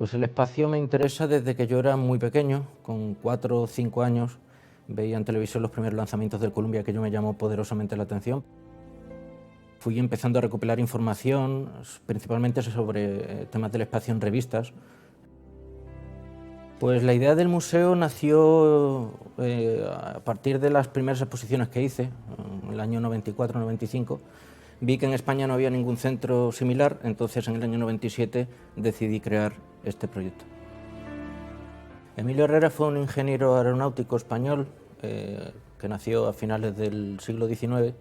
Pues el espacio me interesa desde que yo era muy pequeño, con 4 o 5 años, veía en televisión los primeros lanzamientos del Columbia, aquello me llamó poderosamente la atención. Fui empezando a recopilar información, principalmente sobre temas del espacio en revistas. Pues la idea del museo nació a partir de las primeras exposiciones que hice, en el año 94-95. Vi que en España no había ningún centro similar, entonces en el año 97 decidí crear este proyecto. Emilio Herrera fue un ingeniero aeronáutico español que nació a finales del siglo XIX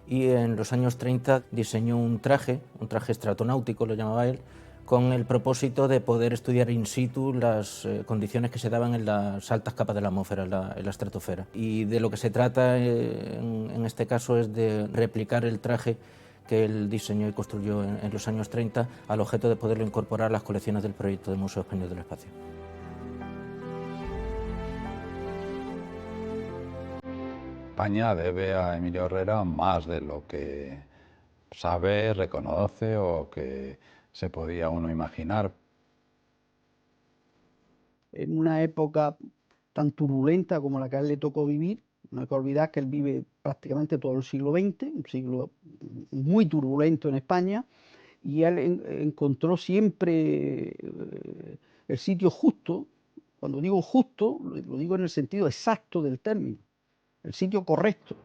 y en los años 30 diseñó un traje estratonáutico, lo llamaba él, con el propósito de poder estudiar in situ las condiciones que se daban en las altas capas de la atmósfera, en la estratosfera. Y de lo que se trata en este caso es de replicar el traje que él diseñó y construyó en los años 30 al objeto de poderlo incorporar a las colecciones del proyecto del Museo Español del Espacio. España debe a Emilio Herrera más de lo que sabe, reconoce o que se podía uno imaginar. En una época tan turbulenta como la que a él le tocó vivir, no hay que olvidar que él vive prácticamente todo el siglo XX, un siglo muy turbulento en España, y él encontró siempre el sitio justo. Cuando digo justo, lo digo en el sentido exacto del término, el sitio correcto.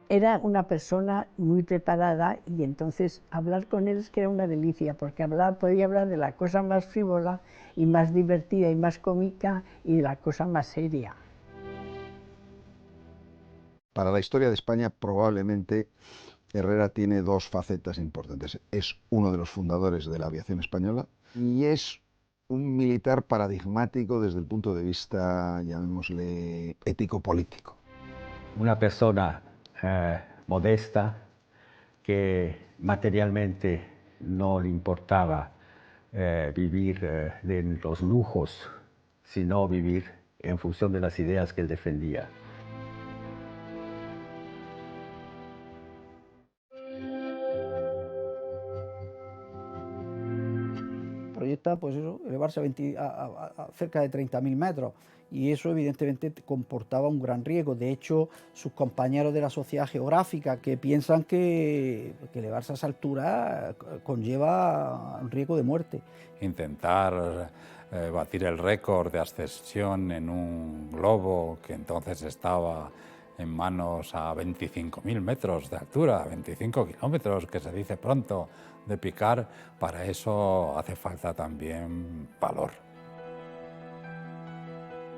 Era una persona muy preparada y entonces hablar con él es que era una delicia, porque podía hablar de la cosa más frívola y más divertida y más cómica y de la cosa más seria. Para la historia de España probablemente Herrera tiene dos facetas importantes. Es uno de los fundadores de la aviación española y es un militar paradigmático desde el punto de vista, llamémosle, ético-político. Una persona modesta, que materialmente no le importaba vivir de los lujos, sino vivir en función de las ideas que él defendía. Proyecta, pues eso, elevarse a cerca de 30.000 metros, y eso evidentemente comportaba un gran riesgo. De hecho, sus compañeros de la Sociedad Geográfica que piensan que elevarse a esa altura conlleva un riesgo de muerte. Intentar batir el récord de ascensión en un globo que entonces estaba en manos a 25.000 metros de altura, 25 kilómetros, que se dice pronto, de picar, para eso hace falta también valor.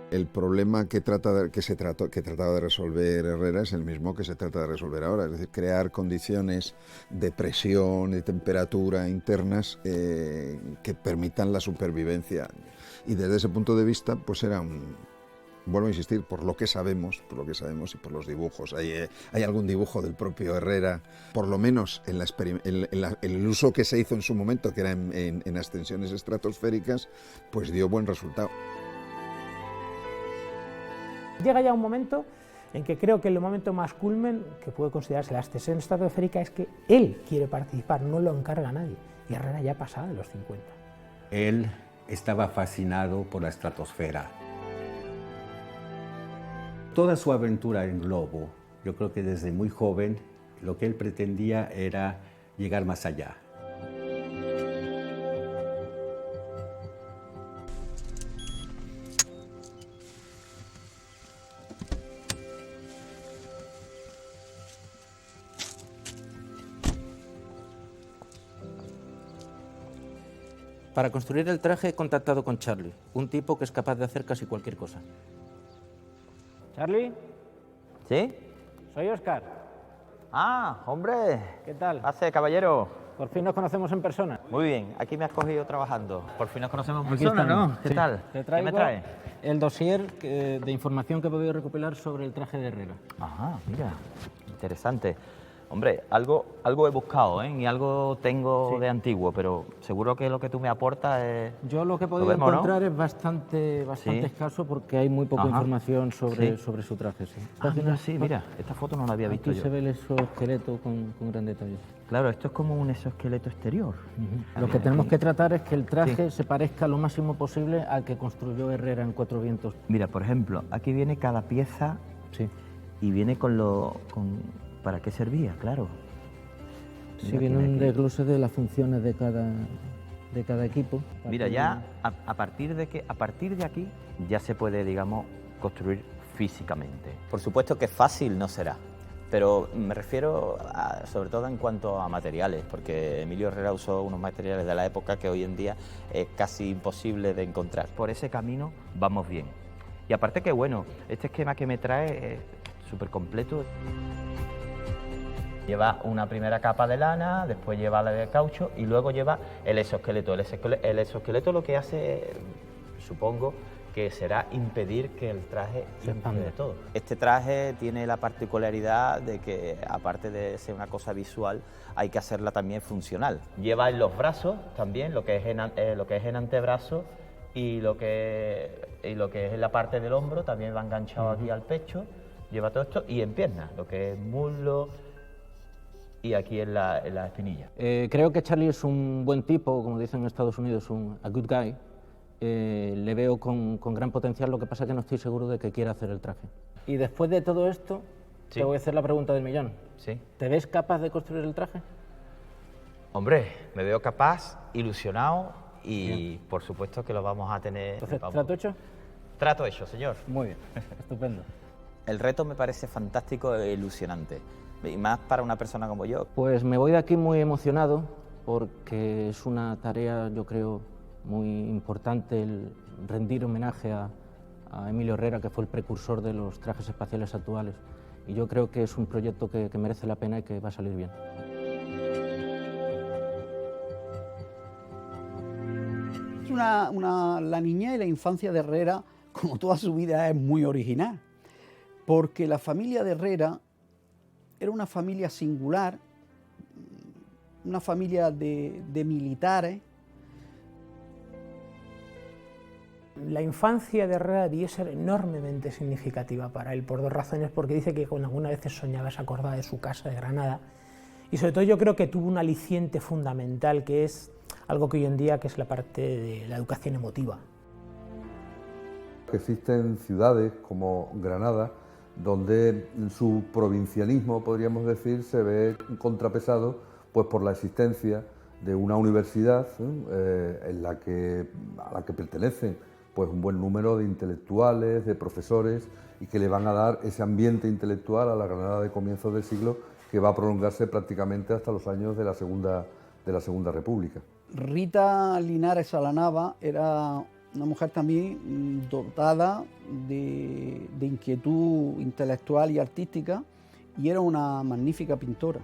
El problema que trataba de resolver Herrera es el mismo que se trata de resolver ahora, es decir, crear condiciones de presión y temperatura internas que permitan la supervivencia. Y desde ese punto de vista, pues era vuelvo a insistir, por lo que sabemos y por los dibujos. Hay algún dibujo del propio Herrera, por lo menos en el uso que se hizo en su momento, que era en ascensiones estratosféricas, pues dio buen resultado. Llega ya un momento en que creo que el momento más culmen que puede considerarse la ascensión estratosférica es que él quiere participar, no lo encarga nadie. Y Herrera ya pasaba de los 50. Él estaba fascinado por la estratosfera. Toda su aventura en globo, yo creo que desde muy joven, lo que él pretendía era llegar más allá. Para construir el traje he contactado con Charlie, un tipo que es capaz de hacer casi cualquier cosa. ¿Charlie? ¿Sí? Soy Óscar. Ah, hombre. ¿Qué tal? Hace, caballero. Por fin nos conocemos en persona. Muy bien, aquí me has cogido trabajando. Por fin nos conocemos en Aquí persona, estamos. ¿no? ¿Qué Sí. tal? Te ¿Qué me trae? el dossier de información que he podido recopilar sobre el traje de Herrera. Ajá, mira, interesante. Hombre, algo he buscado, ¿eh? Y algo tengo de antiguo, pero seguro que lo que tú me aportas es... Yo lo que he podido vemos, ¿no? encontrar es bastante Sí. escaso porque hay muy poca Ajá. información sobre Sí. su traje. Sí. Ah, mira, sí, mira, esta foto no la había visto Aquí yo. se ve el exoesqueleto con gran detalle. Claro, esto es como un exoesqueleto exterior. Lo que tenemos aquí. que tratar es que el traje se parezca lo máximo posible al que construyó Herrera en Cuatro Vientos. Mira, por ejemplo, aquí viene cada pieza Sí. y viene ¿para qué servía? Claro. Sí, Mira, viene tiene un aquí. desglose de las funciones de cada equipo. Mira, ya a partir de aquí ya se puede, digamos, construir físicamente. Por supuesto que fácil no será, pero me refiero sobre todo en cuanto a materiales, porque Emilio Herrera usó unos materiales de la época que hoy en día es casi imposible de encontrar. Por ese camino vamos bien. Y aparte que bueno, este esquema que me trae es súper completo. Lleva una primera capa de lana, después lleva la de caucho y luego lleva el exoesqueleto. El exoesqueleto lo que hace, supongo, que será impedir que el traje Se expanda. de todo. Este traje tiene la particularidad de que, aparte de ser una cosa visual, hay que hacerla también funcional. Lleva en los brazos también, lo que es en antebrazo y lo que es en la parte del hombro, también va enganchado aquí al pecho, lleva todo esto, y en piernas, lo que es muslo y aquí en la espinilla. Creo que Charlie es un buen tipo, como dicen en Estados Unidos, a good guy. Le veo con gran potencial, lo que pasa es que no estoy seguro de que quiera hacer el traje. Y después de todo esto, Sí. te voy a hacer la pregunta del millón. Sí. ¿Te ves capaz de construir el traje? Hombre, me veo capaz, ilusionado y por supuesto que lo vamos a tener... Entonces, vamos. ¿trato hecho? Trato hecho, señor. Muy bien, estupendo. El reto me parece fantástico e ilusionante, y más para una persona como yo. Pues me voy de aquí muy emocionado porque es una tarea, yo creo, muy importante el rendir homenaje a Emilio Herrera, que fue el precursor de los trajes espaciales actuales. Y yo creo que es un proyecto que merece la pena y que va a salir bien. La niñez y la infancia de Herrera, como toda su vida, es muy original, porque la familia de Herrera era una familia singular, una familia de militares. La infancia de Herrera debió ser enormemente significativa para él, por dos razones, porque dice que cuando algunas veces soñaba se acordaba de su casa de Granada, y sobre todo yo creo que tuvo un aliciente fundamental, que es algo que hoy en día que es la parte de la educación emotiva. Existen ciudades como Granada, donde su provincianismo, podríamos decir, se ve contrapesado pues, por la existencia de una universidad a la que pertenecen pues, un buen número de intelectuales, de profesores, y que le van a dar ese ambiente intelectual a la Granada de comienzos del siglo que va a prolongarse prácticamente hasta los años de la Segunda República. Rita Linares Salanava era una mujer también dotada de inquietud intelectual y artística, y era una magnífica pintora.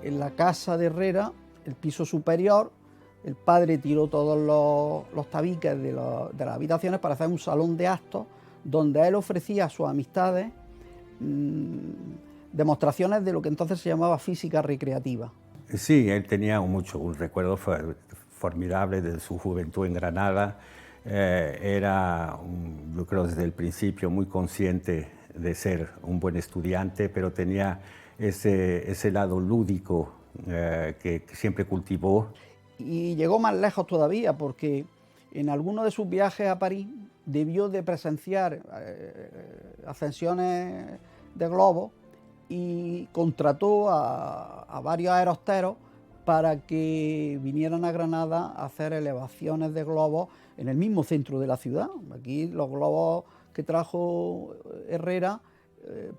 En la casa de Herrera, el piso superior, el padre tiró todos los tabiques de las habitaciones para hacer un salón de actos donde él ofrecía a sus amistades demostraciones de lo que entonces se llamaba física recreativa. Sí, él tenía un recuerdo formidable de su juventud en Granada. Era, yo creo, desde el principio muy consciente de ser un buen estudiante, pero tenía ese lado lúdico que siempre cultivó. Y llegó más lejos todavía, porque en alguno de sus viajes a París debió de presenciar ascensiones de globos y contrató a varios aerosteros para que vinieran a Granada a hacer elevaciones de globos en el mismo centro de la ciudad. Aquí los globos que trajo Herrera,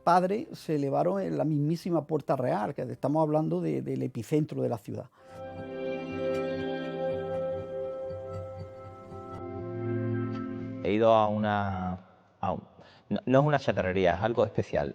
padre, se elevaron en la mismísima Puerta Real, que estamos hablando del epicentro de la ciudad. He ido no es una chatarrería, es algo especial.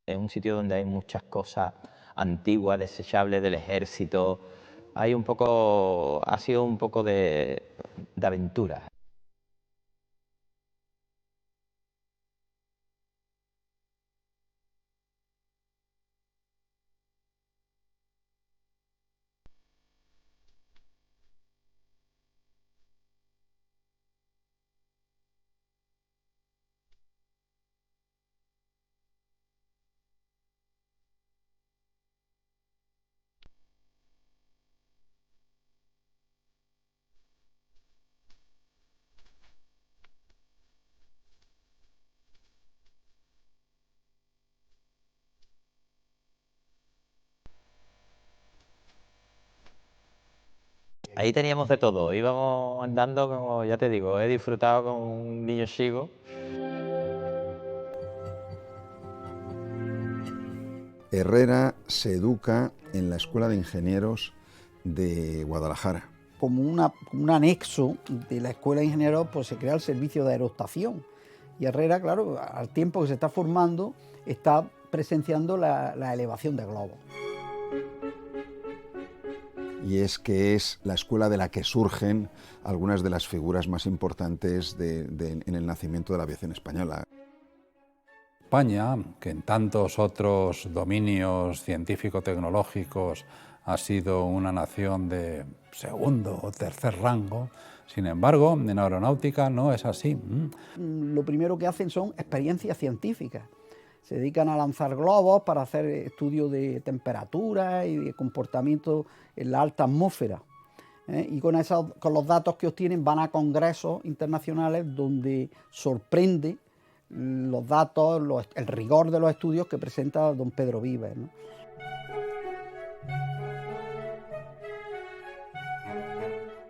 Es un sitio donde hay muchas cosas antiguas, desechables del ejército. Ha sido un poco de aventura. Ahí teníamos de todo, íbamos andando, como ya te digo, he disfrutado con un niño chico. Herrera se educa en la Escuela de Ingenieros de Guadalajara. Como un anexo de la Escuela de Ingenieros, pues se crea el servicio de aerostación. Y Herrera, claro, al tiempo que se está formando, está presenciando la elevación de globos. Y es que es la escuela de la que surgen algunas de las figuras más importantes en el nacimiento de la aviación española. España, que en tantos otros dominios científico-tecnológicos ha sido una nación de segundo o tercer rango, sin embargo, en aeronáutica no es así. Lo primero que hacen son experiencias científicas. Se dedican a lanzar globos para hacer estudios de temperatura y de comportamiento en la alta atmósfera. Y con los datos que obtienen van a congresos internacionales donde sorprende los datos, el rigor de los estudios que presenta don Pedro Vives, ¿no?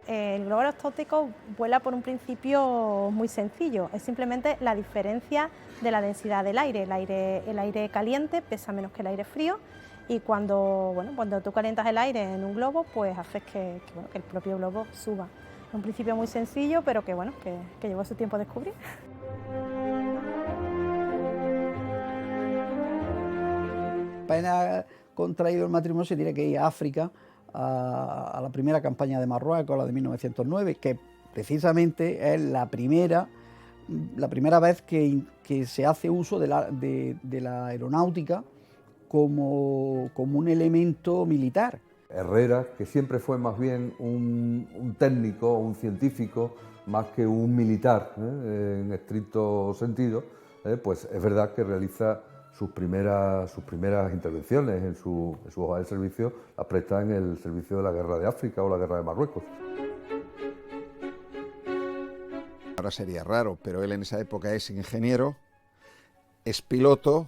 El globo aerostático vuela por un principio muy sencillo, es simplemente la diferencia de la densidad del aire. El aire caliente pesa menos que el aire frío y cuando tú calientas el aire en un globo, pues haces que el propio globo suba. Es un principio muy sencillo, pero que llevó su tiempo a descubrir. Apenas contraído el matrimonio se tiene que ir a África a la primera campaña de Marruecos, la de 1909, que precisamente es la primera vez que se hace uso de la aeronáutica como un elemento militar. Herrera, que siempre fue más bien un técnico, un científico, más que un militar, en estricto sentido, pues es verdad que realiza sus primeras intervenciones en su hoja de servicio, las presta en el servicio de la Guerra de África o la Guerra de Marruecos. Ahora sería raro, pero él en esa época es ingeniero, es piloto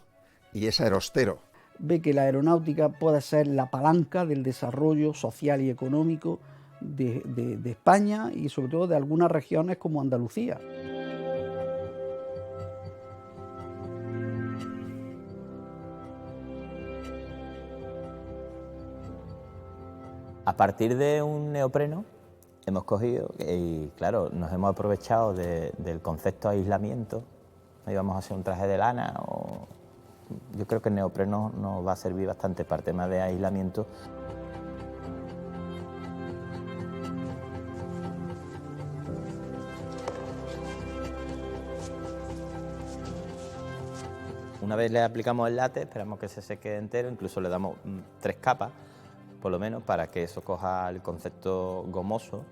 y es aerostero. Ve que la aeronáutica puede ser la palanca del desarrollo social y económico de España y sobre todo de algunas regiones como Andalucía. A partir de un neopreno hemos cogido y claro, nos hemos aprovechado del concepto de aislamiento. No íbamos a hacer un traje de lana o... Yo creo que el neopreno nos va a servir bastante para temas de aislamiento. Una vez le aplicamos el látex, esperamos que se seque entero, incluso le damos 3 capas, por lo menos, para que eso coja el concepto gomoso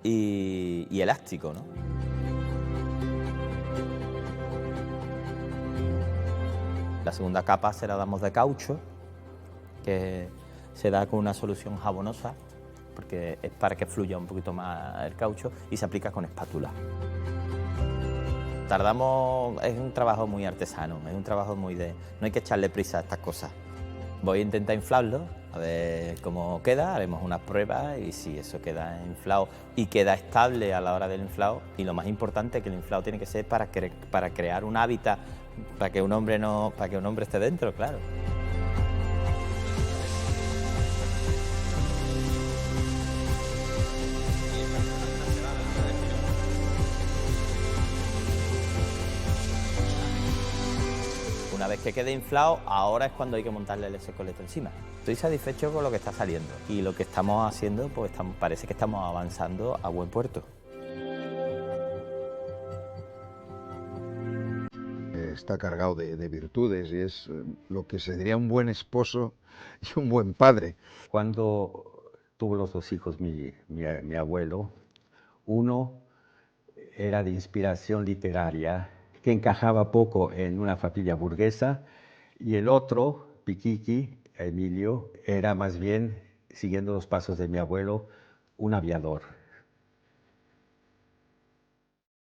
y elástico, ¿no? La segunda capa se la damos de caucho, que se da con una solución jabonosa, porque es para que fluya un poquito más el caucho, y se aplica con espátula. Es un trabajo muy artesano, es un trabajo muy de... No hay que echarle prisa a estas cosas. Voy a intentar inflarlo, a ver cómo queda, haremos unas pruebas y si eso queda inflado y queda estable a la hora del inflado, y lo más importante, que el inflado tiene que ser para crear un hábitat, para que un hombre esté dentro, claro. Una vez que quede inflado, ahora es cuando hay que montarle el exoesqueleto encima. Estoy satisfecho con lo que está saliendo y lo que estamos haciendo, pues parece que estamos avanzando a buen puerto. Está cargado de virtudes y es lo que se diría un buen esposo y un buen padre. Cuando tuvo los dos hijos mi abuelo, uno era de inspiración literaria, que encajaba poco en una familia burguesa, y el otro, Piquiqui, Emilio, era más bien, siguiendo los pasos de mi abuelo, un aviador.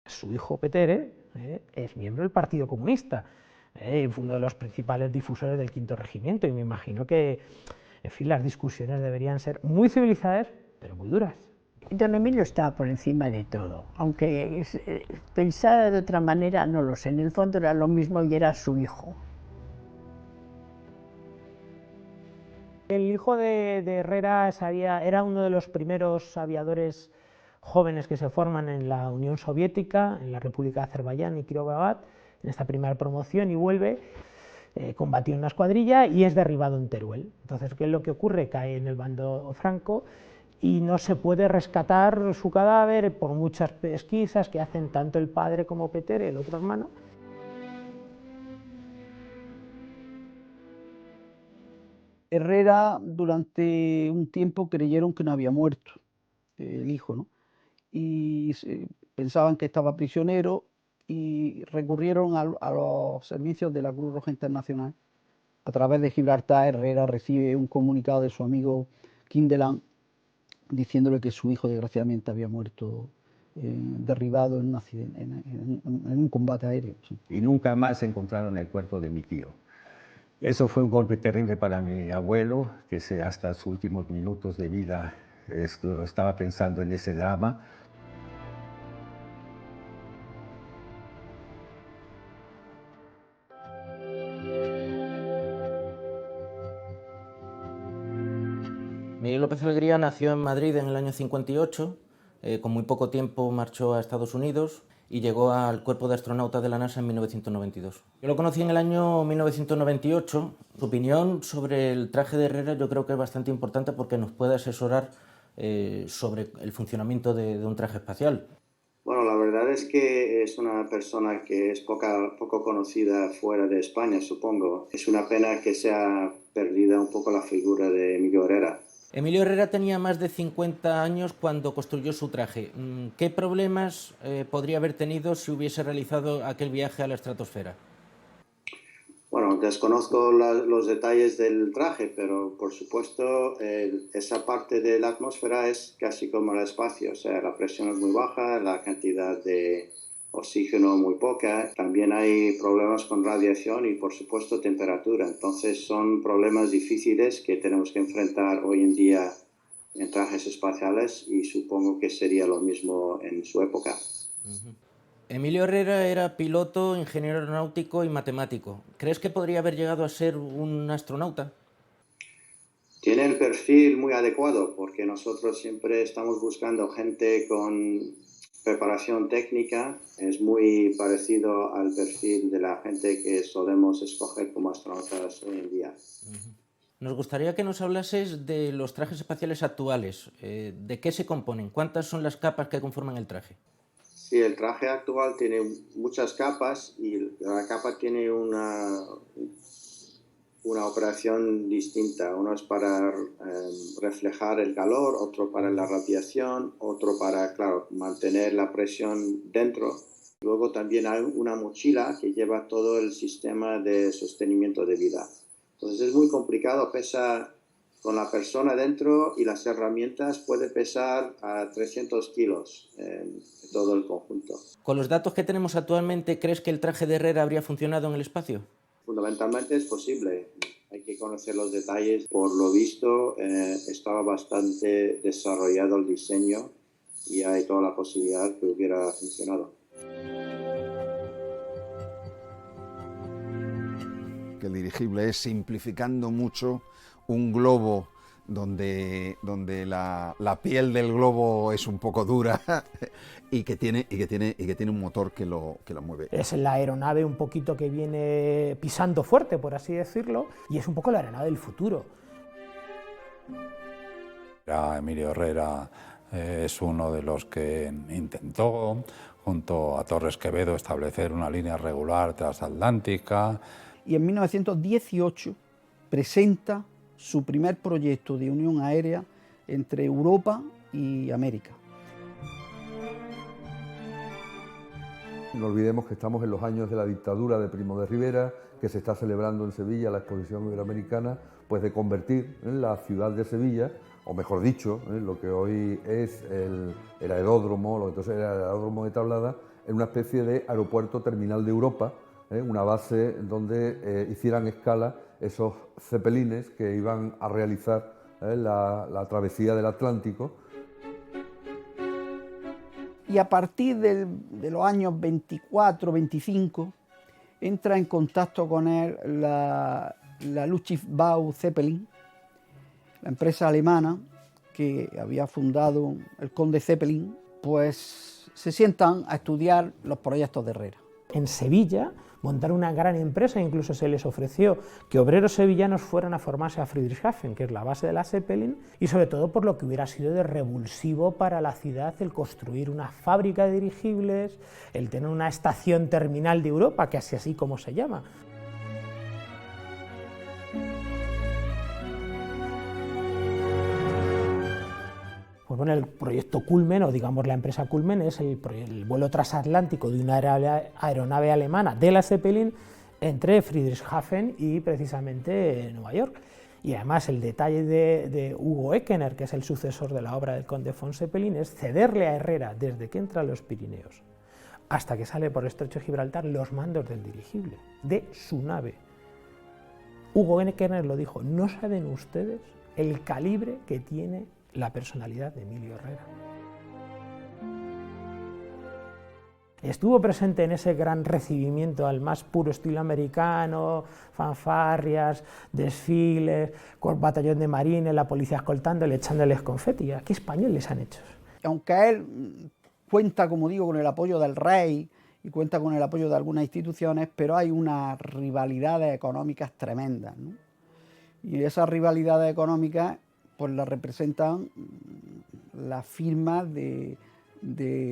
Su hijo Petere es miembro del Partido Comunista, fue uno de los principales difusores del Quinto Regimiento, y me imagino que, en fin, las discusiones deberían ser muy civilizadas, pero muy duras. Don Emilio estaba por encima de todo, aunque pensara de otra manera, no lo sé, en el fondo era lo mismo y era su hijo. El hijo de Herrera era uno de los primeros aviadores jóvenes que se forman en la Unión Soviética, en la República de Azerbaiyán y Kirovohrad, en esta primera promoción, y vuelve, combatió en una escuadrilla y es derribado en Teruel. Entonces, ¿qué es lo que ocurre? Cae en el bando franco y no se puede rescatar su cadáver por muchas pesquisas que hacen tanto el padre como Petere, el otro hermano. Herrera durante un tiempo creyeron que no había muerto el hijo, ¿no? Y pensaban que estaba prisionero y recurrieron a los servicios de la Cruz Roja Internacional. A través de Gibraltar, Herrera recibe un comunicado de su amigo Kindelan diciéndole que su hijo desgraciadamente había muerto derribado en un accidente, en un combate aéreo. Sí. Y nunca más encontraron el cuerpo de mi tío. Eso fue un golpe terrible para mi abuelo, que hasta sus últimos minutos de vida estaba pensando en ese drama. Miguel López Alegría nació en Madrid en el año 58, con muy poco tiempo marchó a Estados Unidos y llegó al cuerpo de astronautas de la NASA en 1992. Yo lo conocí en el año 1998. Su opinión sobre el traje de Herrera yo creo que es bastante importante porque nos puede asesorar sobre el funcionamiento de un traje espacial. Bueno, la verdad es que es una persona que es poco conocida fuera de España, supongo. Es una pena que se ha perdido un poco la figura de Emilio Herrera. Emilio Herrera tenía más de 50 años cuando construyó su traje. ¿Qué problemas podría haber tenido si hubiese realizado aquel viaje a la estratosfera? Bueno, desconozco los detalles del traje, pero por supuesto esa parte de la atmósfera es casi como el espacio, o sea, la presión es muy baja, la cantidad de oxígeno muy poca, también hay problemas con radiación y por supuesto temperatura, entonces son problemas difíciles que tenemos que enfrentar hoy en día en trajes espaciales y supongo que sería lo mismo en su época. Emilio Herrera era piloto, ingeniero aeronáutico y matemático. ¿Crees que podría haber llegado a ser un astronauta? Tiene el perfil muy adecuado porque nosotros siempre estamos buscando gente con preparación técnica. Es muy parecido al perfil de la gente que solemos escoger como astronautas hoy en día. Nos gustaría que nos hablases de los trajes espaciales actuales. ¿De qué se componen? ¿Cuántas son las capas que conforman el traje? Sí, el traje actual tiene muchas capas y cada capa tiene una operación distinta. Uno es para reflejar el calor, otro para la radiación, otro para, claro, mantener la presión dentro. Luego también hay una mochila que lleva todo el sistema de sostenimiento de vida. Entonces es muy complicado, pesa con la persona dentro y las herramientas puede pesar a 300 kilos todo el conjunto. Con los datos que tenemos actualmente, ¿crees que el traje de Herrera habría funcionado en el espacio? Fundamentalmente es posible. Hay que conocer los detalles. Por lo visto, estaba bastante desarrollado el diseño y hay toda la posibilidad que hubiera funcionado. Que el dirigible es, simplificando mucho, un globo donde la piel del globo es un poco dura y que tiene un motor que lo mueve. Es la aeronave un poquito que viene pisando fuerte, por así decirlo, y es un poco la aeronave del futuro. Emilio Herrera es uno de los que intentó, junto a Torres Quevedo, establecer una línea regular transatlántica. Y en 1918 presenta su primer proyecto de unión aérea entre Europa y América. No olvidemos que estamos en los años de la dictadura de Primo de Rivera, que se está celebrando en Sevilla la Exposición Iberoamericana, pues de convertir la ciudad de Sevilla, o mejor dicho, lo que hoy es el aeródromo, lo que entonces era el aeródromo de Tablada, en una especie de aeropuerto terminal de Europa, una base donde hicieran escala esos cepelines que iban a realizar la travesía del Atlántico. Y a partir de los años 24, 25, entra en contacto con él la Luftbau Zeppelin, la empresa alemana que había fundado el conde Zeppelin, pues se sientan a estudiar los proyectos de Herrera. En Sevilla montaron una gran empresa, incluso se les ofreció que obreros sevillanos fueran a formarse a Friedrichshafen, que es la base de la Zeppelin, y sobre todo por lo que hubiera sido de revulsivo para la ciudad el construir una fábrica de dirigibles, el tener una estación terminal de Europa, que así como se llama. Pues bueno, el proyecto Culmen, o digamos la empresa Culmen, es el vuelo transatlántico de una aeronave alemana de la Zeppelin entre Friedrichshafen y precisamente Nueva York. Y además el detalle de Hugo Eckener, que es el sucesor de la obra del conde von Zeppelin, es cederle a Herrera, desde que entra a los Pirineos hasta que sale por el estrecho de Gibraltar, los mandos del dirigible, de su nave. Hugo Eckener lo dijo: no saben ustedes el calibre que tiene la personalidad de Emilio Herrera. Estuvo presente en ese gran recibimiento al más puro estilo americano, fanfarrias, desfiles, con batallón de marines, la policía escoltándole, echándoles confeti. ¿A qué españoles han hecho? Aunque él cuenta, como digo, con el apoyo del rey y cuenta con el apoyo de algunas instituciones, pero hay unas rivalidades económicas tremendas, ¿no? Y esas rivalidades económicas pues la representan las firmas de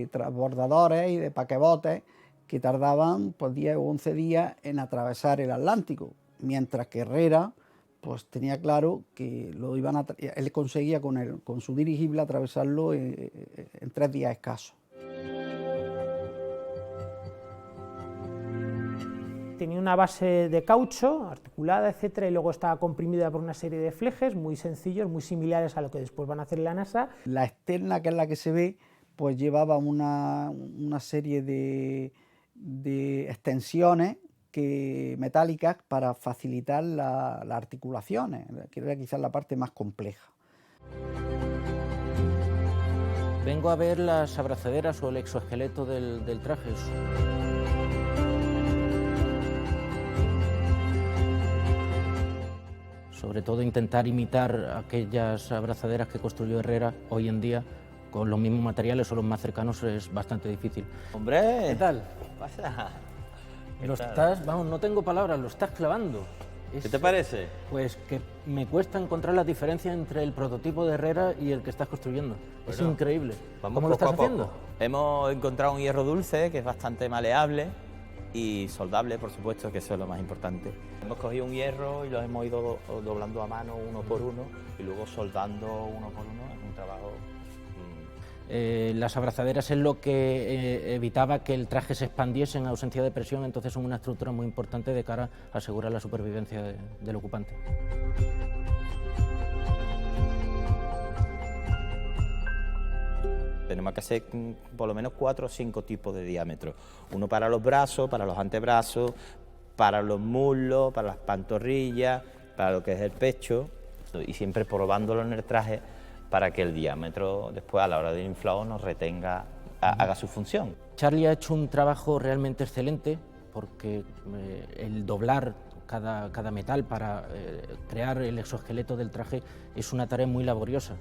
transbordadores y de paquebotes que tardaban pues 10 o 11 días en atravesar el Atlántico, mientras que Herrera pues tenía claro que él conseguía con su dirigible atravesarlo en 3 días escasos. Tenía una base de caucho articulada, etcétera, y luego estaba comprimida por una serie de flejes muy sencillos, muy similares a lo que después van a hacer en la NASA. La externa, que es la que se ve, pues llevaba una serie de extensiones metálicas para facilitar las articulaciones, que era quizás la parte más compleja. Vengo a ver las abrazaderas o el exoesqueleto del traje. Sobre todo intentar imitar aquellas abrazaderas que construyó Herrera hoy en día con los mismos materiales o los más cercanos es bastante difícil. ¡Hombre! ¿Qué tal? Pasa. Lo estás, vamos, no tengo palabras, lo estás clavando. ¿Qué te parece? Pues que me cuesta encontrar la diferencia entre el prototipo de Herrera y el que estás construyendo. Es increíble. ¿Cómo lo estás haciendo? Hemos encontrado un hierro dulce que es bastante maleable y soldable, por supuesto, que eso es lo más importante. Hemos cogido un hierro y lo hemos ido doblando a mano uno por uno y luego soldando uno por uno. Es un trabajo... Las abrazaderas es lo que evitaba que el traje se expandiese en ausencia de presión, entonces son una estructura muy importante de cara a asegurar la supervivencia del ocupante. Tenemos que hacer por lo menos 4 o 5 tipos de diámetro. Uno para los brazos, para los antebrazos, para los muslos, para las pantorrillas, para lo que es el pecho, y siempre probándolo en el traje para que el diámetro después a la hora de inflado nos retenga, haga su función. Charlie ha hecho un trabajo realmente excelente porque el doblar cada metal para crear el exoesqueleto del traje es una tarea muy laboriosa.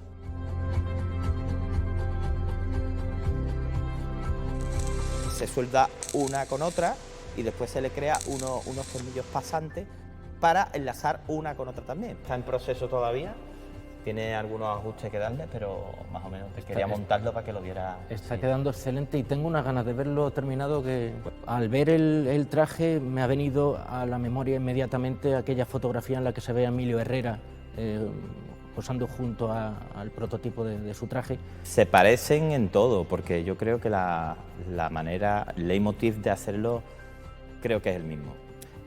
Se suelda una con otra y después se le crea unos tornillos pasantes para enlazar una con otra también. Está en proceso todavía, tiene algunos ajustes que darle, pero más o menos quería montarlo para que lo viera. Está quedando excelente y tengo unas ganas de verlo terminado, que al ver el traje me ha venido a la memoria inmediatamente aquella fotografía en la que se ve a Emilio Herrera posando junto al prototipo de su traje. Se parecen en todo, porque yo creo que la manera, el leitmotiv de hacerlo, creo que es el mismo.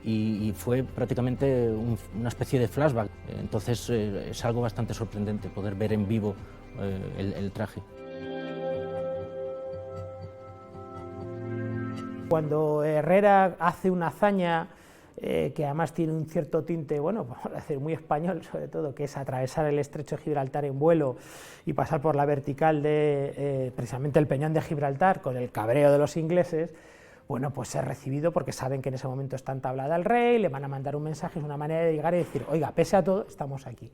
Y fue prácticamente una especie de flashback, entonces es algo bastante sorprendente poder ver en vivo el traje. Cuando Herrera hace una hazaña que además tiene un cierto tinte, bueno, vamos a decir, muy español sobre todo, que es atravesar el estrecho de Gibraltar en vuelo y pasar por la vertical de precisamente el Peñón de Gibraltar con el cabreo de los ingleses, bueno, pues es recibido porque saben que en ese momento está entablada al rey, le van a mandar un mensaje, es una manera de llegar y decir, oiga, pese a todo, estamos aquí.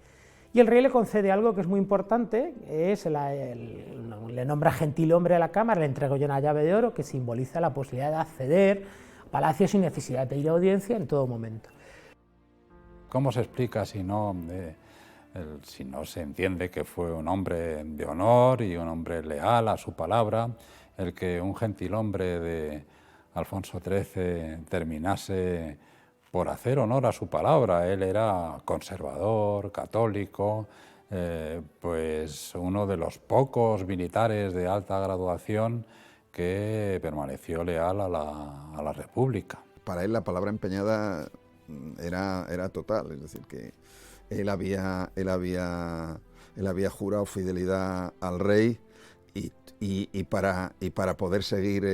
Y el rey le concede algo que es muy importante, le nombra gentilhombre a la cámara, le entrega una llave de oro que simboliza la posibilidad de acceder palacio sin necesidad de ir a audiencia en todo momento. ¿Cómo se explica si no se entiende que fue un hombre de honor y un hombre leal a su palabra, el que un gentilhombre de Alfonso XIII terminase por hacer honor a su palabra? Él era conservador, católico, pues uno de los pocos militares de alta graduación que permaneció leal a la República. Para él la palabra empeñada era total, es decir, que él había jurado fidelidad al rey y para poder seguir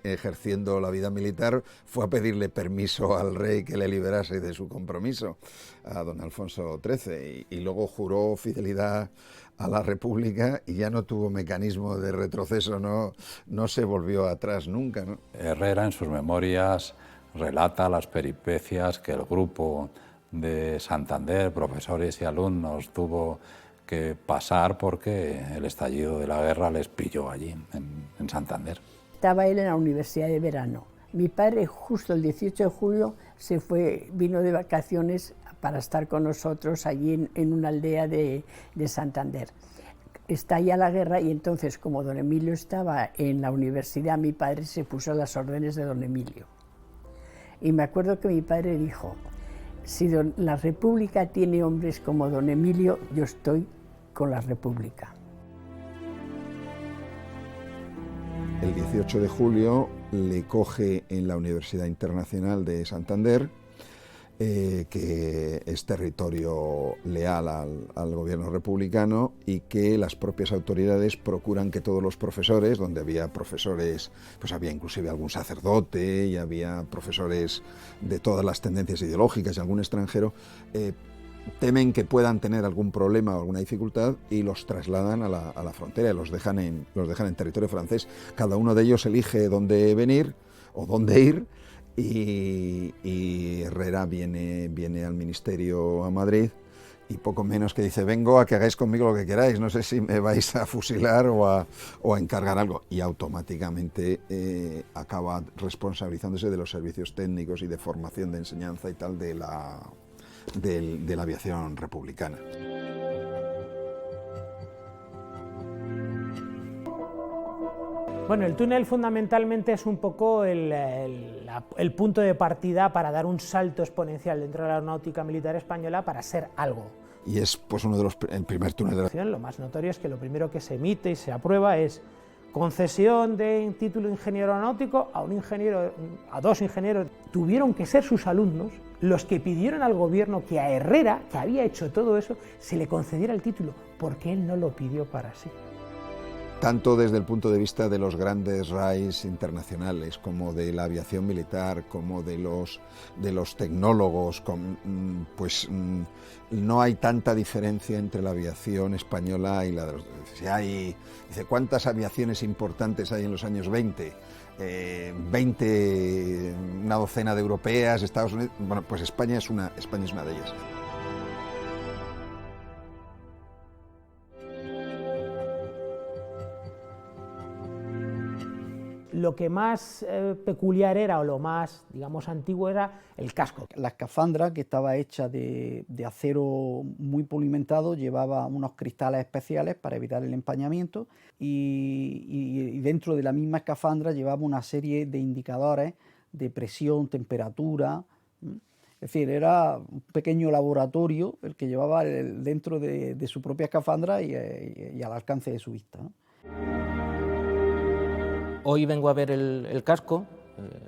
ejerciendo la vida militar fue a pedirle permiso al rey que le liberase de su compromiso a don Alfonso XIII y luego juró fidelidad a la República y ya no tuvo mecanismo de retroceso, no se volvió atrás nunca, ¿no? Herrera en sus memorias relata las peripecias que el grupo de Santander, profesores y alumnos, tuvo que pasar porque el estallido de la guerra les pilló allí, en Santander. Estaba él en la universidad de verano. Mi padre justo el 18 de julio vino de vacaciones para estar con nosotros allí en una aldea de Santander. Estalla la guerra y entonces, como don Emilio estaba en la universidad, mi padre se puso a las órdenes de don Emilio. Y me acuerdo que mi padre dijo, si la República tiene hombres como don Emilio, yo estoy con la República. El 18 de julio le coge en la Universidad Internacional de Santander, que es territorio leal al gobierno republicano y que las propias autoridades procuran que todos los profesores, donde había profesores, pues había inclusive algún sacerdote y había profesores de todas las tendencias ideológicas y algún extranjero, temen que puedan tener algún problema o alguna dificultad y los trasladan a la frontera y los dejan en territorio francés. Cada uno de ellos elige dónde venir o dónde ir. Y Herrera viene al ministerio a Madrid y poco menos que dice, vengo a que hagáis conmigo lo que queráis, no sé si me vais a fusilar o a encargar algo. Y automáticamente acaba responsabilizándose de los servicios técnicos y de formación de enseñanza y tal de la aviación republicana. Bueno, el túnel fundamentalmente es un poco el punto de partida para dar un salto exponencial dentro de la aeronáutica militar española para ser algo. Y es pues el primer túnel de la... Lo más notorio es que lo primero que se emite y se aprueba es concesión de título ingeniero aeronáutico a dos ingenieros. Tuvieron que ser sus alumnos los que pidieron al gobierno que a Herrera, que había hecho todo eso, se le concediera el título, porque él no lo pidió para sí. tanto desde el punto de vista de los grandes RAIs internacionales, como de la aviación militar, como de los tecnólogos, no hay tanta diferencia entre la aviación española y la de los... Dice, ¿cuántas aviaciones importantes hay en los años 20? 20, una docena de europeas, Estados Unidos... Bueno, pues España es una de ellas. Lo que más peculiar era, o lo más, digamos, antiguo era el casco. La escafandra, que estaba hecha de acero muy polimentado, llevaba unos cristales especiales para evitar el empañamiento y dentro de la misma escafandra llevaba una serie de indicadores de presión, temperatura. Es decir, era un pequeño laboratorio el que llevaba dentro de su propia escafandra y al alcance de su vista, ¿no? Hoy vengo a ver el casco,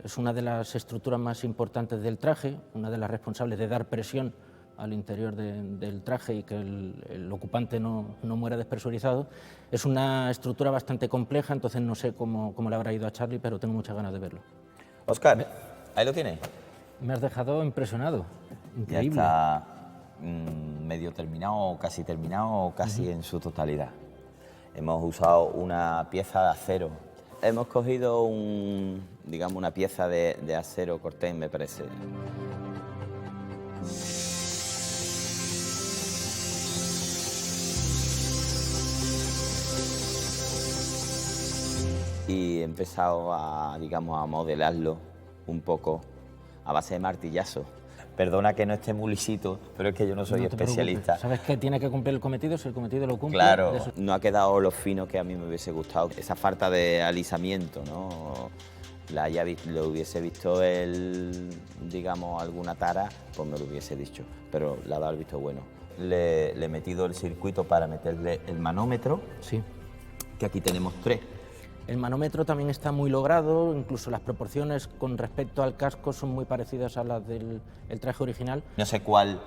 es una de las estructuras más importantes del traje, una de las responsables de dar presión al interior del traje y que el ocupante no muera despresurizado. Es una estructura bastante compleja, entonces no sé cómo le habrá ido a Charlie, pero tengo muchas ganas de verlo. Óscar, ahí lo tienes. Me has dejado impresionado, increíble. Ya está medio terminado, casi en su totalidad. Hemos usado una pieza de acero. Hemos cogido una pieza de acero cortés, me parece. Y he empezado a modelarlo un poco a base de martillazo. Perdona que no esté muy lisito, pero es que yo no soy especialista. ¿Sabes que tiene que cumplir el cometido? Si el cometido lo cumple... Claro, no ha quedado lo fino que a mí me hubiese gustado. Esa falta de alisamiento, ¿no? Lo hubiese visto él, alguna tara, pues me lo hubiese dicho. Pero le ha dado el visto bueno. Le he metido el circuito para meterle el manómetro. Sí. Que aquí tenemos 3. El manómetro también está muy logrado, incluso las proporciones con respecto al casco son muy parecidas a las del traje original. No sé cuál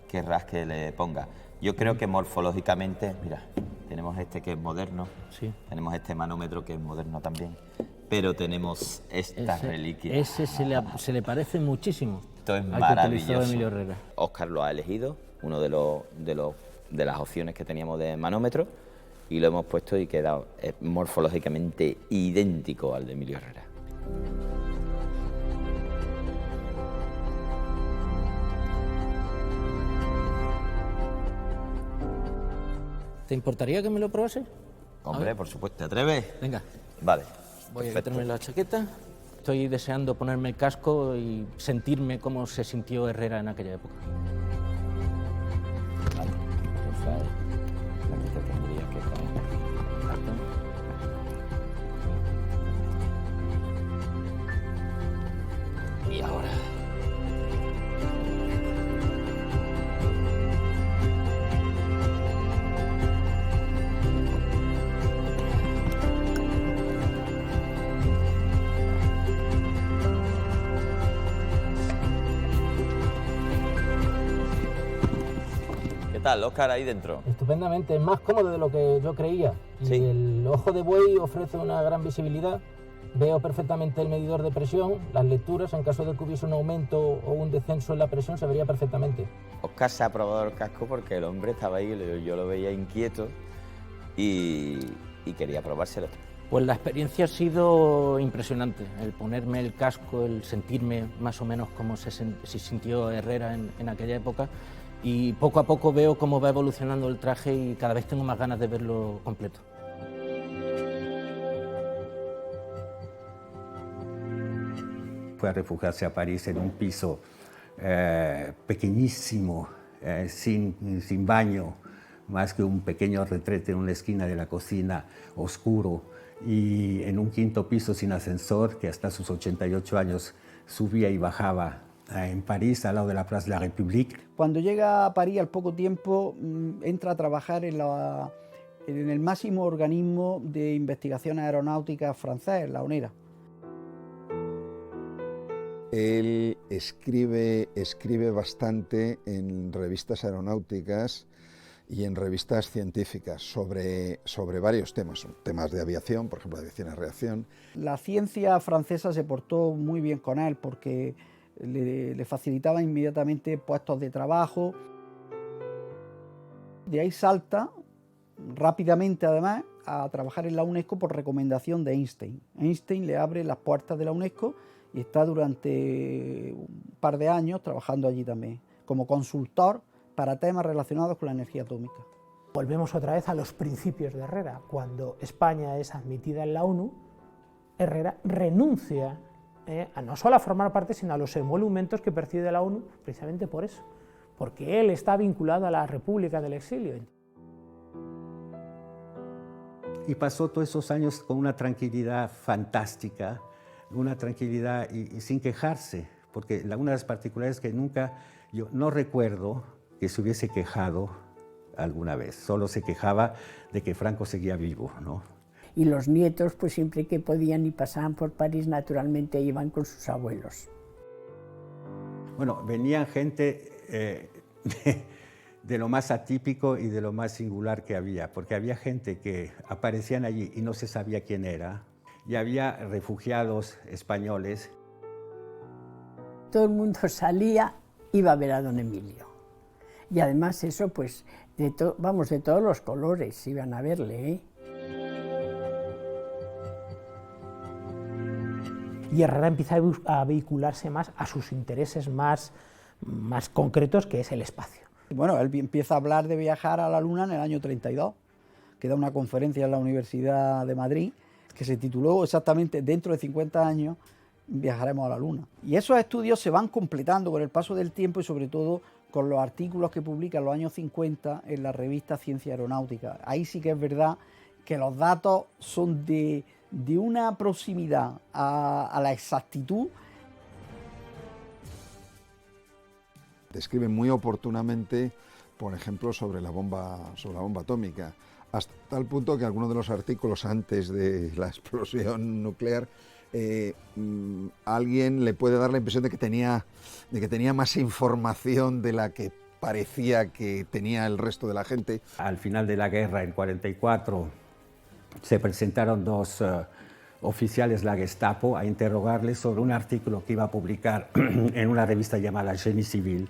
querrás que le ponga. Yo creo que morfológicamente, mira, tenemos este que es moderno, sí. Tenemos este manómetro que es moderno también, pero tenemos esta reliquia. Ese se le parece muchísimo. Esto es al maravilloso. que utilizó Emilio Herrera. Óscar lo ha elegido, uno de las opciones que teníamos de manómetro, y lo hemos puesto y queda morfológicamente idéntico al de Emilio Herrera. ¿Te importaría que me lo probase? Hombre, por supuesto. ¿Te atreves? Venga. Vale. Voy a quitarme la chaqueta. Estoy deseando ponerme el casco y sentirme cómo se sintió Herrera en aquella época. Vale. Entonces, tendría que poner. Y ahora. ¿Qué tal, Óscar, ahí dentro? Estupendamente, es más cómodo de lo que yo creía. Sí. Y el ojo de buey ofrece una gran visibilidad. Veo perfectamente el medidor de presión, las lecturas, en caso de que hubiese un aumento o un descenso en la presión, se vería perfectamente. Óscar se ha probado el casco porque el hombre estaba ahí, yo lo veía inquieto y quería probárselo. Pues la experiencia ha sido impresionante, el ponerme el casco, el sentirme más o menos como se sintió Herrera en aquella época, y poco a poco veo cómo va evolucionando el traje y cada vez tengo más ganas de verlo completo. Fue a refugiarse a París en un piso pequeñísimo, sin baño, más que un pequeño retrete en una esquina de la cocina, oscuro, y en un quinto piso sin ascensor, que hasta sus 88 años subía y bajaba en París, al lado de la Place de la République. Cuando llega a París, al poco tiempo, entra a trabajar en el máximo organismo de investigaciones aeronáuticas francés, la ONERA. Él escribe bastante en revistas aeronáuticas y en revistas científicas sobre varios temas, temas de aviación, por ejemplo, aviación y reacción. La ciencia francesa se portó muy bien con él porque le facilitaba inmediatamente puestos de trabajo. De ahí salta rápidamente, además, a trabajar en la UNESCO por recomendación de Einstein. Einstein le abre las puertas de la UNESCO y está durante un par de años trabajando allí también, como consultor para temas relacionados con la energía atómica. Volvemos otra vez a los principios de Herrera. Cuando España es admitida en la ONU, Herrera renuncia a no solo a formar parte, sino a los emolumentos que percibe de la ONU, precisamente por eso, porque él está vinculado a la República del Exilio. Y pasó todos esos años con una tranquilidad fantástica, una tranquilidad y sin quejarse, porque una de las particularidades que yo no recuerdo que se hubiese quejado alguna vez, solo se quejaba de que Franco seguía vivo, ¿no? Y los nietos, pues siempre que podían y pasaban por París, naturalmente iban con sus abuelos. Bueno, venían gente de lo más atípico y de lo más singular que había, porque había gente que aparecían allí y no se sabía quién era, y había refugiados españoles. Todo el mundo salía, iba a ver a don Emilio. Y además eso, pues, de todos los colores iban a verle, ¿eh? Y Herrera empieza a vehicularse más a sus intereses más concretos, que es el espacio. Bueno, él empieza a hablar de viajar a la Luna en el año 32, que da una conferencia en la Universidad de Madrid, que se tituló exactamente "Dentro de 50 años viajaremos a la Luna". Y esos estudios se van completando con el paso del tiempo y sobre todo con los artículos que publica en los años 50 en la revista Ciencia Aeronáutica. Ahí sí que es verdad que los datos son de una proximidad a la exactitud. Describe muy oportunamente, por ejemplo, sobre la bomba atómica, hasta tal punto que algunos de los artículos antes de la explosión nuclear, alguien le puede dar la impresión de que tenía más información de la que parecía que tenía el resto de la gente. Al final de la guerra, en 1944, se presentaron dos oficiales de la Gestapo a interrogarle sobre un artículo que iba a publicar en una revista llamada Génie Civil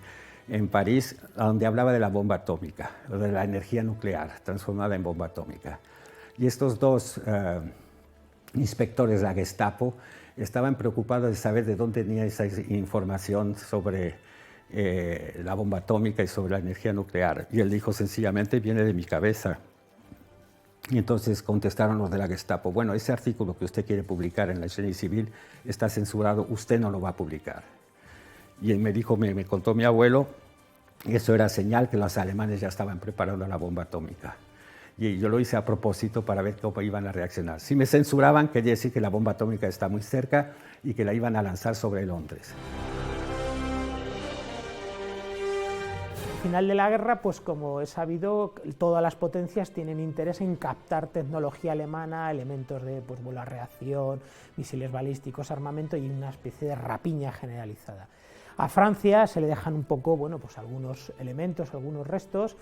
en París, donde hablaba de la bomba atómica, de la energía nuclear transformada en bomba atómica. Y estos dos inspectores de la Gestapo estaban preocupados de saber de dónde tenía esa información sobre la bomba atómica y sobre la energía nuclear. Y él dijo sencillamente: viene de mi cabeza. Y entonces contestaron los de la Gestapo: bueno, ese artículo que usted quiere publicar en la Génie Civil está censurado, usted no lo va a publicar. Y él me dijo, me contó mi abuelo, y eso era señal que los alemanes ya estaban preparando la bomba atómica. Y yo lo hice a propósito para ver cómo iban a reaccionar. Si me censuraban, quería decir que la bomba atómica está muy cerca y que la iban a lanzar sobre Londres. Al final de la guerra, pues como es sabido, todas las potencias tienen interés en captar tecnología alemana, elementos de la reacción, misiles balísticos, armamento, y una especie de rapiña generalizada. A Francia se le dejan un poco, pues algunos elementos, algunos restos,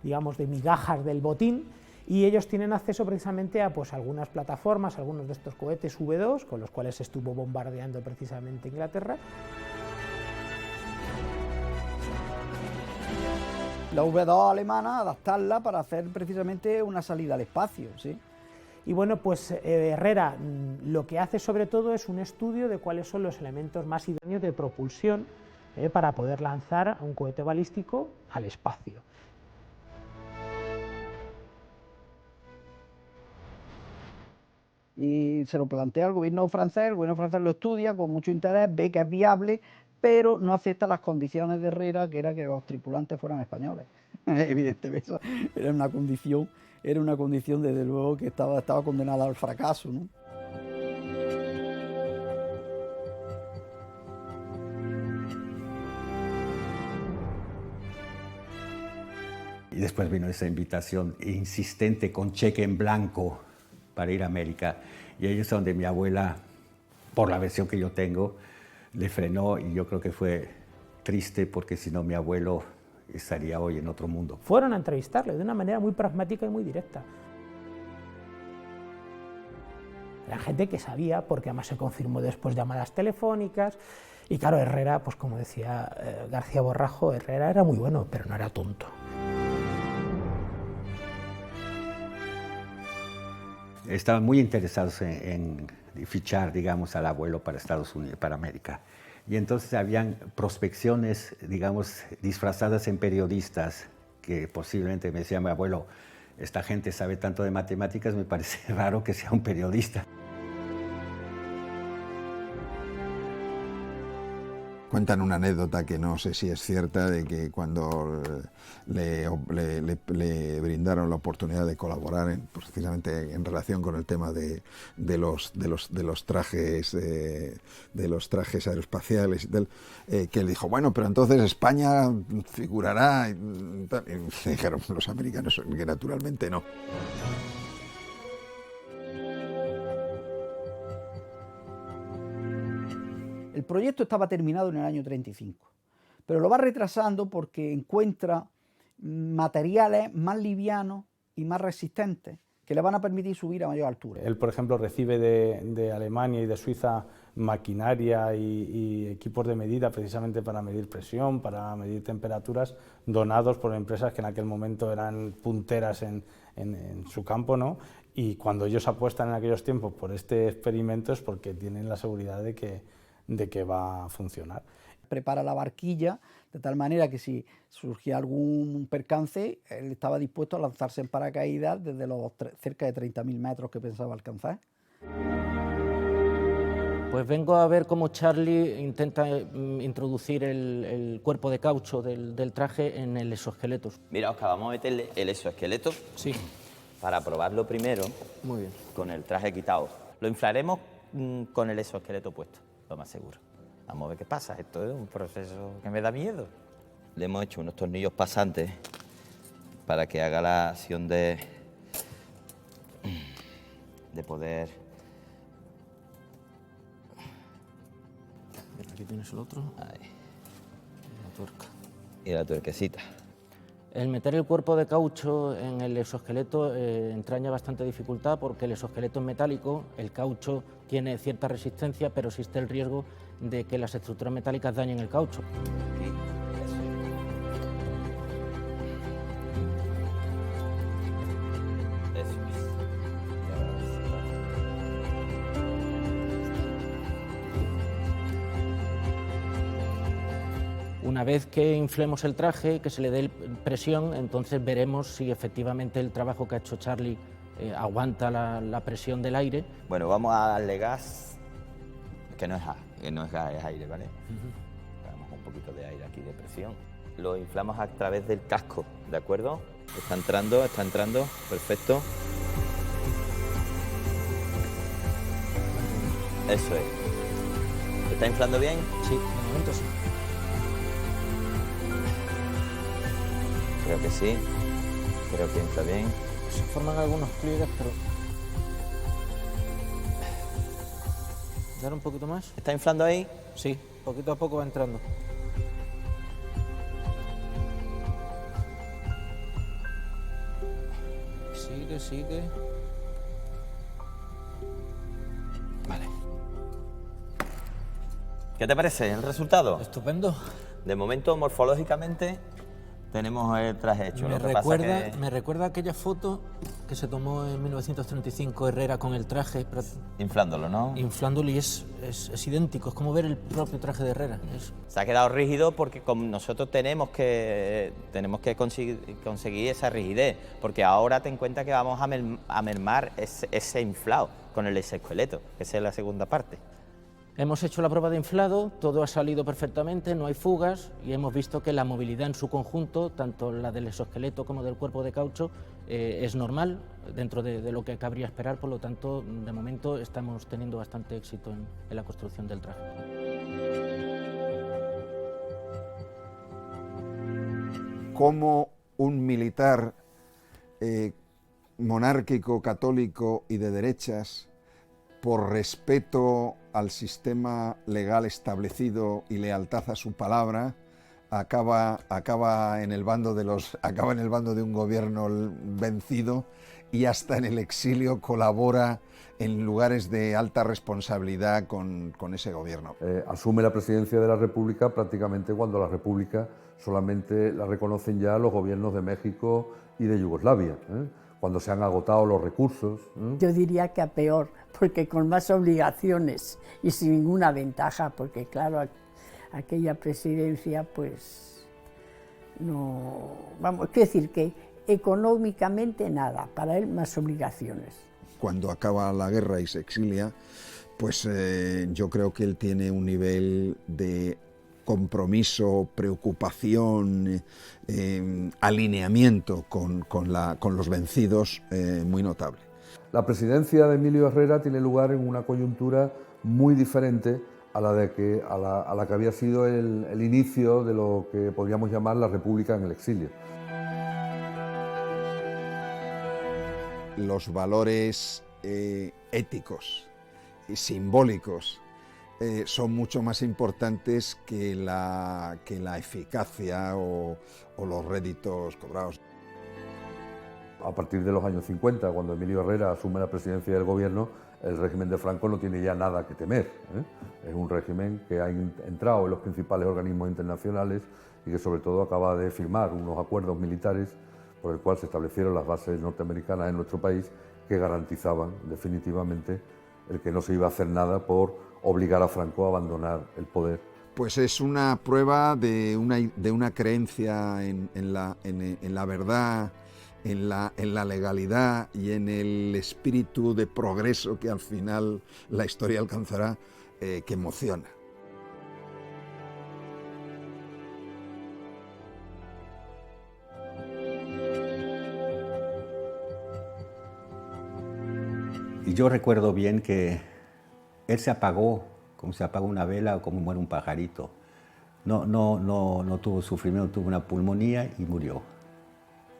digamos, de migajas del botín, y ellos tienen acceso precisamente a algunas plataformas, algunos de estos cohetes V2, con los cuales se estuvo bombardeando precisamente Inglaterra. La V2 alemana, adaptarla para hacer precisamente una salida al espacio, ¿sí? Y bueno, pues Herrera lo que hace sobre todo es un estudio de cuáles son los elementos más idóneos de propulsión para poder lanzar un cohete balístico al espacio. Y se lo plantea al gobierno francés, el gobierno francés lo estudia con mucho interés, ve que es viable, pero no acepta las condiciones de Herrera, que era que los tripulantes fueran españoles. Evidentemente, eso era una condición desde luego que estaba condenada al fracaso, ¿no? Y después vino esa invitación insistente con cheque en blanco para ir a América. Y ahí es donde mi abuela, por la versión que yo tengo, le frenó, y yo creo que fue triste porque si no mi abuelo estaría hoy en otro mundo. Fueron a entrevistarle de una manera muy pragmática y muy directa. Era gente que sabía, porque además se confirmó después llamadas telefónicas, y claro, Herrera, pues como decía García Borrajo, Herrera era muy bueno, pero no era tonto. Estaban muy interesados en fichar, digamos, al abuelo para Estados Unidos, para América. Y entonces habían prospecciones, digamos, disfrazadas en periodistas, que posiblemente me decían, abuelo, esta gente sabe tanto de matemáticas, me parece raro que sea un periodista. Cuentan una anécdota que no sé si es cierta, de que cuando le brindaron la oportunidad de colaborar precisamente en relación con el tema de los trajes aeroespaciales y tal, que él dijo, bueno, pero entonces España figurará, y dijeron los americanos que naturalmente no. El proyecto estaba terminado en el año 35, pero lo va retrasando porque encuentra materiales más livianos y más resistentes que le van a permitir subir a mayor altura. Él, por ejemplo, recibe de Alemania y de Suiza maquinaria y equipos de medida precisamente para medir presión, para medir temperaturas, donados por empresas que en aquel momento eran punteras en su campo, ¿no? Y cuando ellos apuestan en aquellos tiempos por este experimento es porque tienen la seguridad de que va a funcionar. Prepara la barquilla de tal manera que si surgía algún percance, él estaba dispuesto a lanzarse en paracaídas desde los cerca de 30.000 metros que pensaba alcanzar. Pues vengo a ver cómo Charlie intenta introducir el cuerpo de caucho del traje en el exoesqueleto. Mira, Oscar, vamos a meterle el exoesqueleto. Sí. Para probarlo primero. Muy bien. Con el traje quitado. Lo inflaremos con el exoesqueleto puesto, lo más seguro. Vamos a ver qué pasa. Esto es un proceso que me da miedo. Le hemos hecho unos tornillos pasantes para que haga la acción de poder... Aquí tienes el otro. Ahí. La tuerca. Y la tuerquecita. El meter el cuerpo de caucho en el exoesqueleto entraña bastante dificultad porque el exoesqueleto es metálico, el caucho tiene cierta resistencia, pero existe el riesgo de que las estructuras metálicas dañen el caucho. Una vez que inflemos el traje, que se le dé presión, entonces veremos si efectivamente el trabajo que ha hecho Charlie aguanta la presión del aire. Bueno, vamos a darle gas, que no es gas, es aire, ¿vale? Damos un poquito de aire aquí, de presión. Lo inflamos a través del casco, ¿de acuerdo? Está entrando, perfecto. Eso es. ¿Se está inflando bien? Sí, de momento sí. Creo que sí, creo que entra bien. Se forman algunos pliegues, pero... ¿Dar un poquito más? ¿Está inflando ahí? Sí, poquito a poco va entrando. Sigue. Vale. ¿Qué te parece el resultado? Estupendo. De momento, morfológicamente, tenemos el traje hecho. Me recuerda aquella foto que se tomó en 1935 Herrera con el traje. Inflándolo, ¿no? Inflándolo y es idéntico, es como ver el propio traje de Herrera. Se ha quedado rígido porque nosotros tenemos que conseguir esa rigidez, porque ahora ten en cuenta que vamos a mermar ese inflado con el exoesqueleto, esa es la segunda parte. Hemos hecho la prueba de inflado, todo ha salido perfectamente, no hay fugas y hemos visto que la movilidad en su conjunto, tanto la del exoesqueleto como del cuerpo de caucho, es normal dentro de lo que cabría esperar, por lo tanto, de momento estamos teniendo bastante éxito en la construcción del traje. ¿Cómo un militar monárquico, católico y de derechas, por respeto al sistema legal establecido y lealtad a su palabra, acaba en el bando de un gobierno vencido y hasta en el exilio colabora en lugares de alta responsabilidad con ese gobierno. Asume la presidencia de la República prácticamente cuando la República solamente la reconocen ya los gobiernos de México y de Yugoslavia, cuando se han agotado los recursos. Yo diría que a peor, porque con más obligaciones y sin ninguna ventaja, porque claro, aquella presidencia pues no... Vamos, quiero decir que económicamente nada, para él más obligaciones. Cuando acaba la guerra y se exilia, pues yo creo que él tiene un nivel de compromiso, preocupación, alineamiento con los vencidos muy notable. La presidencia de Emilio Herrera tiene lugar en una coyuntura muy diferente a la que había sido el inicio de lo que podríamos llamar la República en el exilio. Los valores éticos y simbólicos son mucho más importantes que la eficacia o los réditos cobrados. A partir de los años 50, cuando Emilio Herrera asume la presidencia del gobierno, el régimen de Franco no tiene ya nada que temer. Es un régimen que ha entrado en los principales organismos internacionales y que sobre todo acaba de firmar unos acuerdos militares por el cual se establecieron las bases norteamericanas en nuestro país que garantizaban definitivamente el que no se iba a hacer nada por obligar a Franco a abandonar el poder. Pues es una prueba de una creencia en la verdad, en la legalidad y en el espíritu de progreso que al final la historia alcanzará, que emociona. Y yo recuerdo bien que él se apagó, como se apaga una vela o como muere un pajarito. No tuvo sufrimiento, tuvo una pulmonía y murió.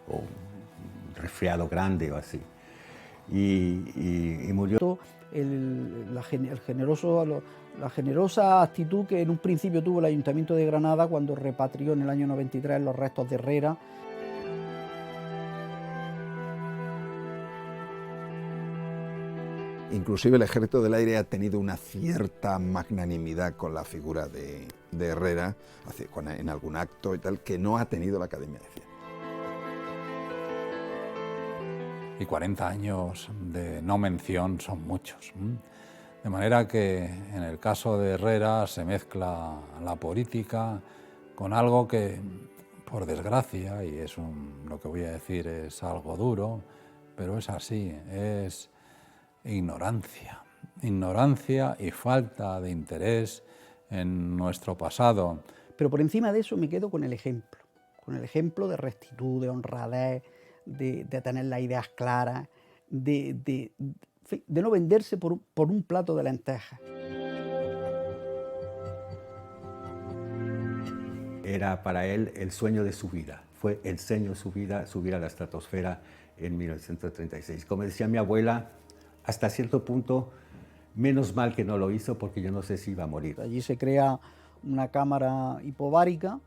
O un resfriado grande o así. Y murió. La generosa actitud que en un principio tuvo el Ayuntamiento de Granada cuando repatrió en el año 93 los restos de Herrera. Inclusive el Ejército del Aire ha tenido una cierta magnanimidad con la figura de Herrera, en algún acto y tal, que no ha tenido la Academia de Ciencias. Y 40 años de no mención son muchos. De manera que en el caso de Herrera se mezcla la política con algo que, por desgracia, y lo que voy a decir es algo duro, pero es así, es ignorancia y falta de interés en nuestro pasado. Pero por encima de eso me quedo con el ejemplo de rectitud, de honradez, de tener las ideas claras, de no venderse por un plato de lentejas. Era para él el sueño de su vida, fue el sueño de su vida subir a la estratosfera en 1936. Como decía mi abuela, hasta cierto punto, menos mal que no lo hizo porque yo no sé si iba a morir. Allí se crea una cámara hipovárica,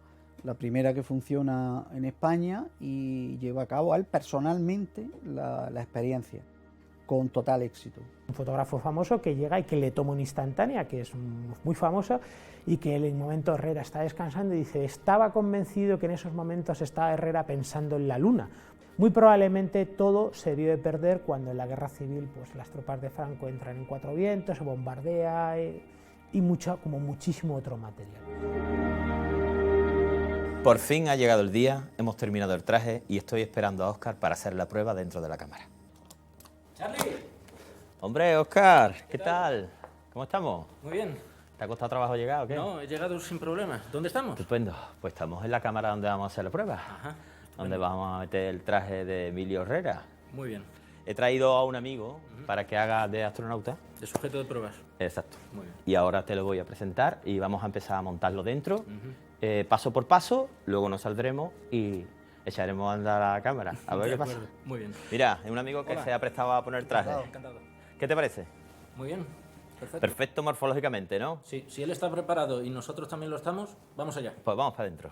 la primera que funciona en España, y lleva a cabo él personalmente la experiencia, con total éxito. Un fotógrafo famoso que llega y que le toma una instantánea, que es muy famosa, y que en el momento Herrera está descansando y dice, estaba convencido que en esos momentos estaba Herrera pensando en la luna. Muy probablemente todo se debió de perder cuando en la guerra civil pues, las tropas de Franco entran en Cuatro Vientos, se bombardea y muchísimo otro material. Por fin ha llegado el día, hemos terminado el traje y estoy esperando a Óscar para hacer la prueba dentro de la cámara. ¡Charlie! Hombre, Óscar, ¿qué tal? ¿Cómo estamos? Muy bien. ¿Te ha costado trabajo llegar o qué? No, he llegado sin problema. ¿Dónde estamos? Estupendo. Pues estamos en la cámara donde vamos a hacer la prueba. Ajá. Donde vamos a meter el traje de Emilio Herrera. Muy bien. He traído a un amigo para que haga de astronauta. De sujeto de pruebas. Exacto. Muy bien. Y ahora te lo voy a presentar y vamos a empezar a montarlo dentro, paso por paso, luego nos saldremos y echaremos a andar a la cámara. A ver qué pasa. Muy bien. Mira, es un amigo que se ha prestado a poner traje. Encantado. ¿Qué te parece? Muy bien. Perfecto morfológicamente, ¿no? Sí, si él está preparado y nosotros también lo estamos, vamos allá. Pues vamos para adentro.